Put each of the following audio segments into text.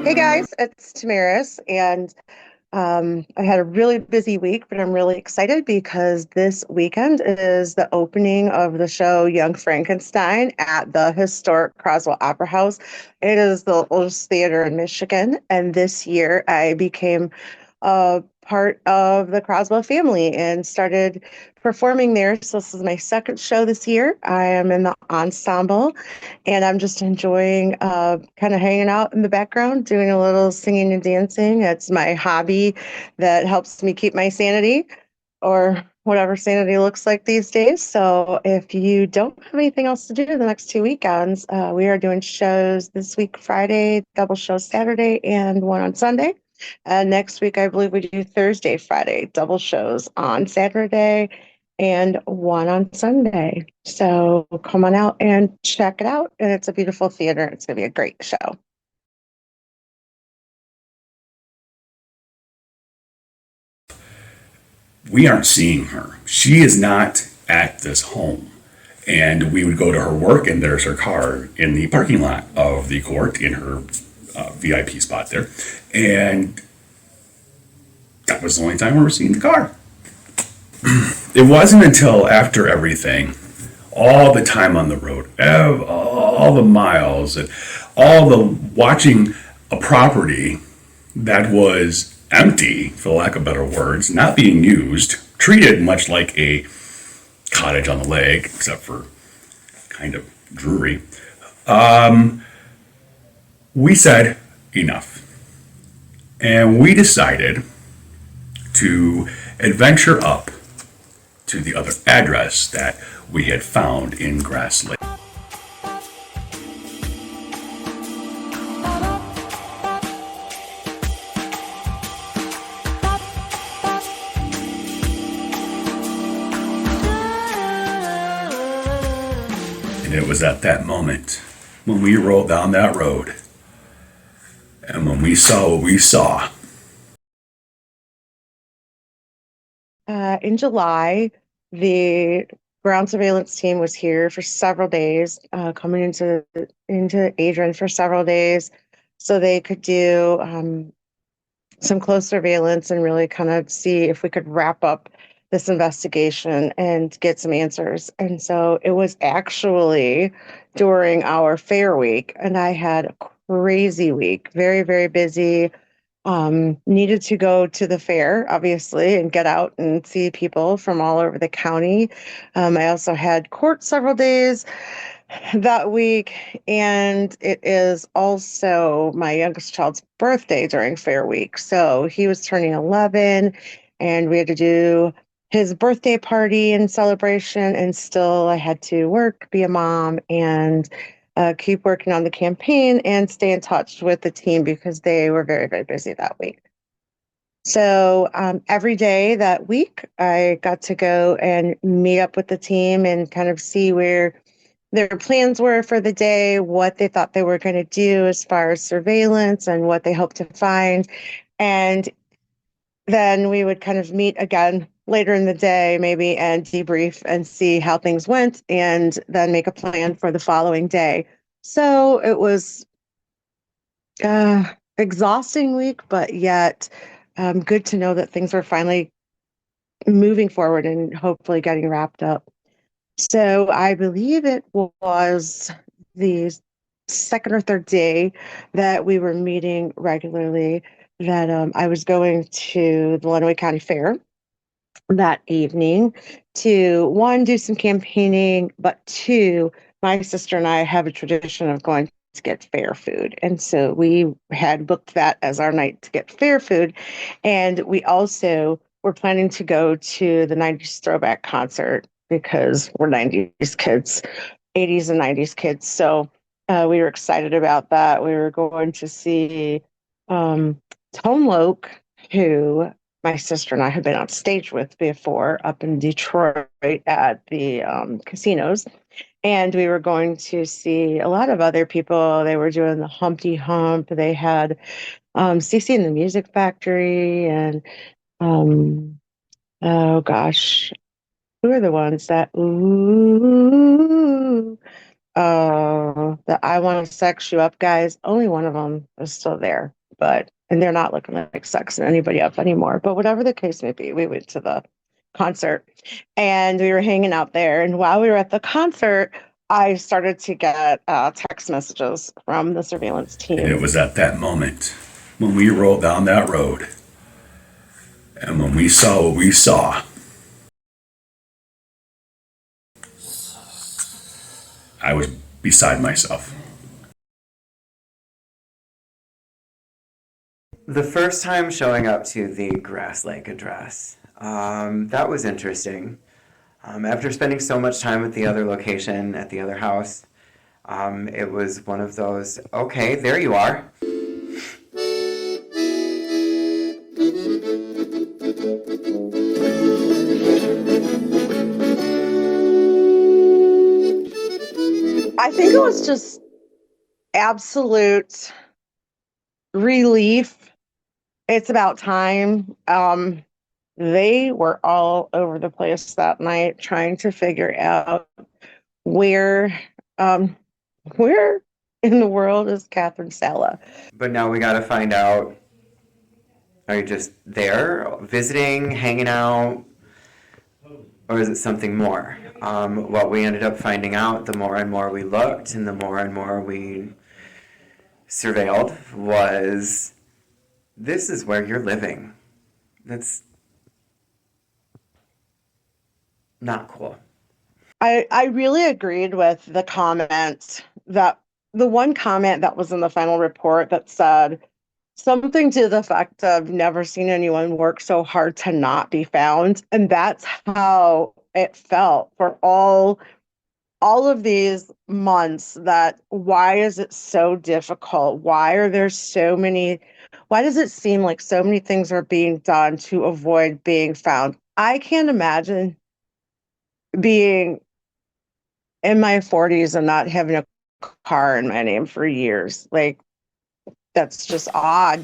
Hey guys, it's Tamaris, and I had a really busy week, but I'm really excited because this weekend is the opening of the show Young Frankenstein at the historic Croswell Opera House. It is the oldest theater in Michigan, and this year I became a part of the Croswell family and started performing there. So this is my second show this year. I am in the ensemble, and I'm just enjoying kind of hanging out in the background, doing a little singing and dancing. It's my hobby that helps me keep my sanity, or whatever sanity looks like these days. So if you don't have anything else to do the next 2 weekends, we are doing shows this week, Friday, double show Saturday, and one on Sunday. Next week, I believe we do Thursday, Friday, double shows on Saturday and one on Sunday. So come on out and check it out. And it's a beautiful theater. It's going to be a great show. We aren't seeing her. She is not at this home. And we would go to her work, and there's her car in the parking lot of the court in her VIP spot there. And that was the only time we were seeing the car. It wasn't until after everything, all the time on the road, all the miles, and all the watching a property that was empty, for lack of better words, not being used, treated much like a cottage on the lake, except for kind of Drury. We said enough. And we decided to adventure up to the other address that we had found in Grass Lake. And it was at that moment when we rolled down that road and when we saw what we saw. In July, the ground surveillance team was here for several days, coming into Adrian for several days, so they could do some close surveillance and really kind of see if we could wrap up this investigation and get some answers. And so it was actually during our fair week, and I had a crazy week, very, very busy. Needed to go to the fair, obviously, and get out and see people from all over the county. I also had court several days that week, and it is also my youngest child's birthday during fair week. So he was turning 11, and we had to do his birthday party and celebration, and still I had to work, be a mom, and keep working on the campaign and stay in touch with the team because they were very, very busy that week. So every day that week, I got to go and meet up with the team and kind of see where their plans were for the day, what they thought they were going to do as far as surveillance and what they hoped to find. And then we would kind of meet again later in the day, maybe, and debrief and see how things went, and then make a plan for the following day. So it was exhausting week, but yet good to know that things were finally moving forward and hopefully getting wrapped up. So I believe it was the second or third day that we were meeting regularly that I was going to the Lenawee County Fair that evening to, one, do some campaigning, but two, my sister and I have a tradition of going to get fair food. And so we had booked that as our night to get fair food. And we also were planning to go to the 90s throwback concert because we're 90s kids, 80s and 90s kids. So we were excited about that. We were going to see Tone Loc, who my sister and I had been on stage with before up in Detroit at the casinos. And we were going to see a lot of other people. They were doing the Humpty Hump. They had CC and the Music Factory and oh gosh, who are the ones that the I Want to Sex You Up guys? Only one of them is still there. and they're not looking like sexing anybody up anymore. But whatever the case may be, we went to the concert and we were hanging out there. And while we were at the concert, I started to get text messages from the surveillance And it team. was at that moment when we rolled down that road and when we saw what we saw, I was beside myself. The first time showing up to the Grass Lake address, that was interesting. After spending so much time at the other location, at the other house, it was one of those, okay, there you are. I think it was just absolute relief. It's about time. They were all over the place that night trying to figure out where um, where in the world is Catherine Sala? But now we gotta find out, are you just there, visiting, hanging out, or is it something more? What we ended up finding out, the more and more we looked and the more and more we surveilled, was this is where you're living. That's not cool. I really agreed with the comment that the one comment that was in the final report that said something to the effect of never seen anyone work so hard to not be found. And that's how it felt for all of these months. That why is it so difficult? Why are there so many, why does it seem like so many things are being done to avoid being found? I can't imagine being in my 40s and not having a car in my name for years. Like, that's just odd.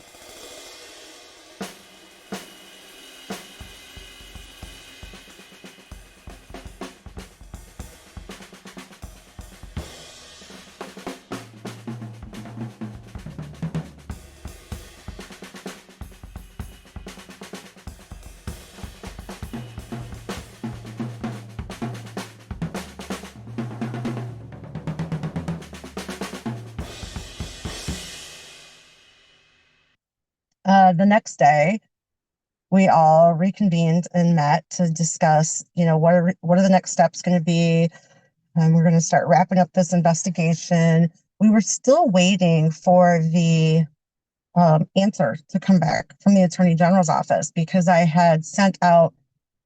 The next day, we all reconvened and met to discuss, what are the next steps going to be? We're going to start wrapping up this investigation. We were still waiting for the answer to come back from the Attorney General's office because I had sent out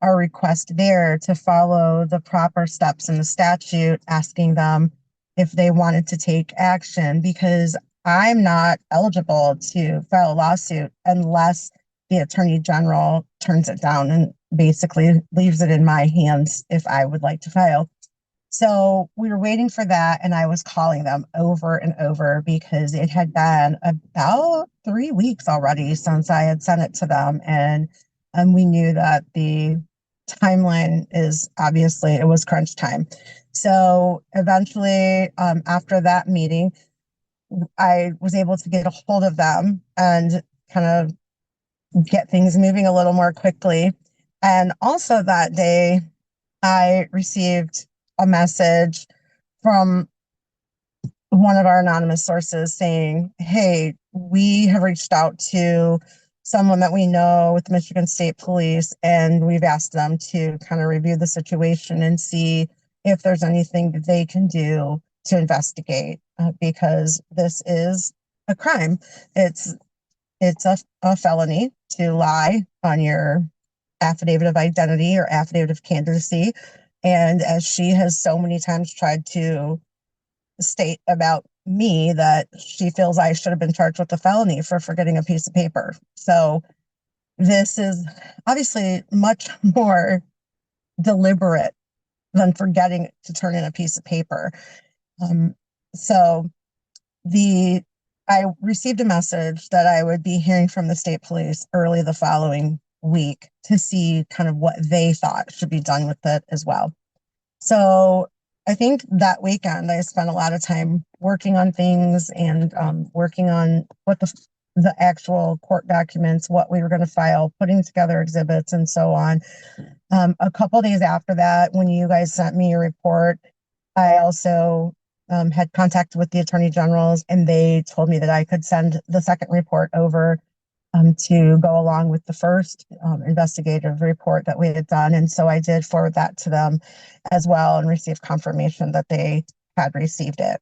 our request there to follow the proper steps in the statute, asking them if they wanted to take action because I'm not eligible to file a lawsuit unless the Attorney General turns it down and basically leaves it in my hands if I would like to file. So we were waiting for that, and I was calling them over and over because it had been about 3 weeks already since I had sent it to them. And we knew that the timeline is obviously it was crunch time. So eventually, after that meeting, I was able to get a hold of them and kind of get things moving a little more quickly. And also that day, I received a message from one of our anonymous sources saying, hey, we have reached out to someone that we know with the Michigan State Police, and we've asked them to kind of review the situation and see if there's anything that they can do to investigate, because this is a crime. It's a felony to lie on your affidavit of identity or affidavit of candidacy. And as she has so many times tried to state about me, that she feels I should have been charged with a felony for forgetting a piece of paper. So this is obviously much more deliberate than forgetting to turn in a piece of paper. So the I received a message that I would be hearing from the state police early the following week to see kind of what they thought should be done with it as well. So I think that weekend I spent a lot of time working on things and working on what the the actual court documents, what we were going to file, putting together exhibits, and so on. A couple days after that, when you guys sent me your report, I also had contact with the attorney generals, and they told me that I could send the second report over to go along with the first investigative report that we had done. And so I did forward that to them as well and received confirmation that they had received it.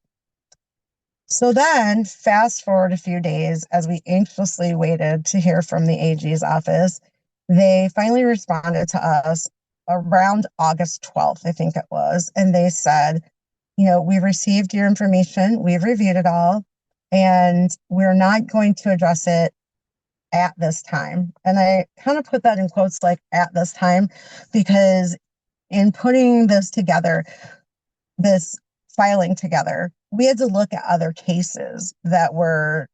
So then, fast forward a few days as we anxiously waited to hear from the AG's office, they finally responded to us around August 12th, I think it was. And they said, we've received your information, we've reviewed it all, and we're not going to address it at this time. And I kind of put that in quotes, like at this time, because in putting this together, this filing together, we had to look at other cases that were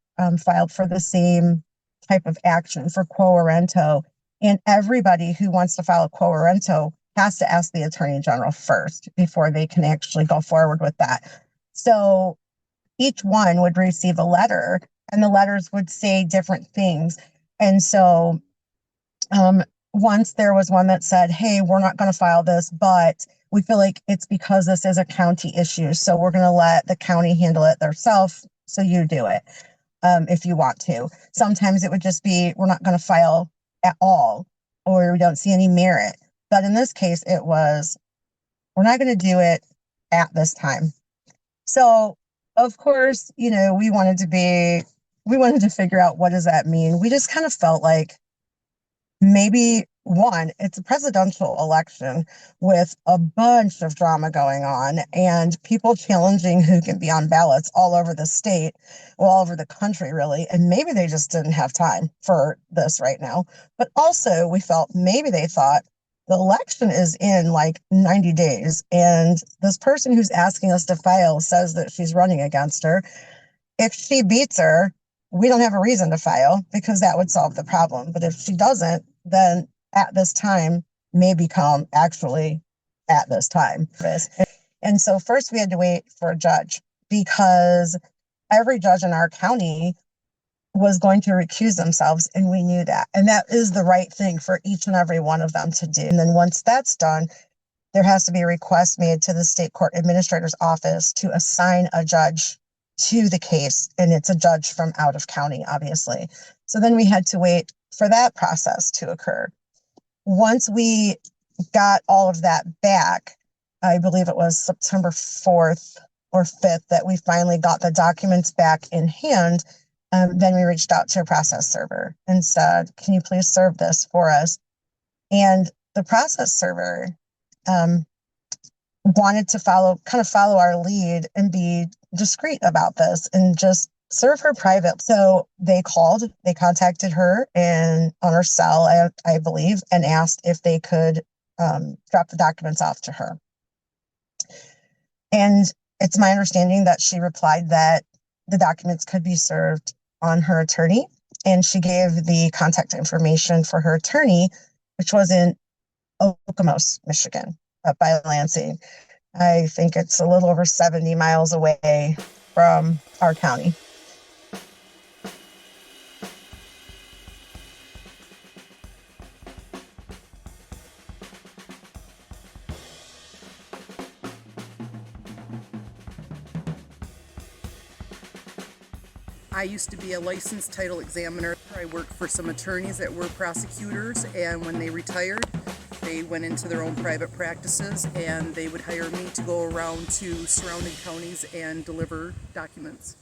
filed for the same type of action for quo warranto. And everybody who wants to file a quo warranto has to ask the attorney general first before they can actually go forward with that. So each one would receive a letter, and the letters would say different things. And so once there was one that said, hey, we're not going to file this, but we feel like it's because this is a county issue. So we're going to let the county handle it themselves. So you do it if you want to. Sometimes it would just be, we're not going to file at all, or we don't see any merit. But in this case, it was, we're not going to do it at this time. So, of course, we wanted to figure out, what does that mean? We just kind of felt like maybe, one, it's a presidential election with a bunch of drama going on and people challenging who can be on ballots all over the state, well, all over the country, really. And maybe they just didn't have time for this right now. But also, we felt maybe they thought the election is in like 90 days. And this person who's asking us to file says that she's running against her. If she beats her, we don't have a reason to file because that would solve the problem. But if she doesn't, then at this time may become actually at this time. And so first we had to wait for a judge because every judge in our county was going to recuse themselves, and we knew that. And that is the right thing for each and every one of them to do. And then once that's done, there has to be a request made to the state court administrator's office to assign a judge to the case. And it's a judge from out of county, obviously. So then we had to wait for that process to occur. Once we got all of that back, I believe it was September 4th or 5th that we finally got the documents back in hand. Then we reached out to a process server and said, can you please serve this for us? And the process server wanted to follow our lead and be discreet about this and just serve her private. So they contacted her on her cell, I believe, and asked if they could drop the documents off to her. And it's my understanding that she replied that the documents could be served on her attorney. And she gave the contact information for her attorney, which was in Okemos, Michigan, up by Lansing. I think it's a little over 70 miles away from our county. I used to be a licensed title examiner. I worked for some attorneys that were prosecutors, and when they retired, they went into their own private practices, and they would hire me to go around to surrounding counties and deliver documents.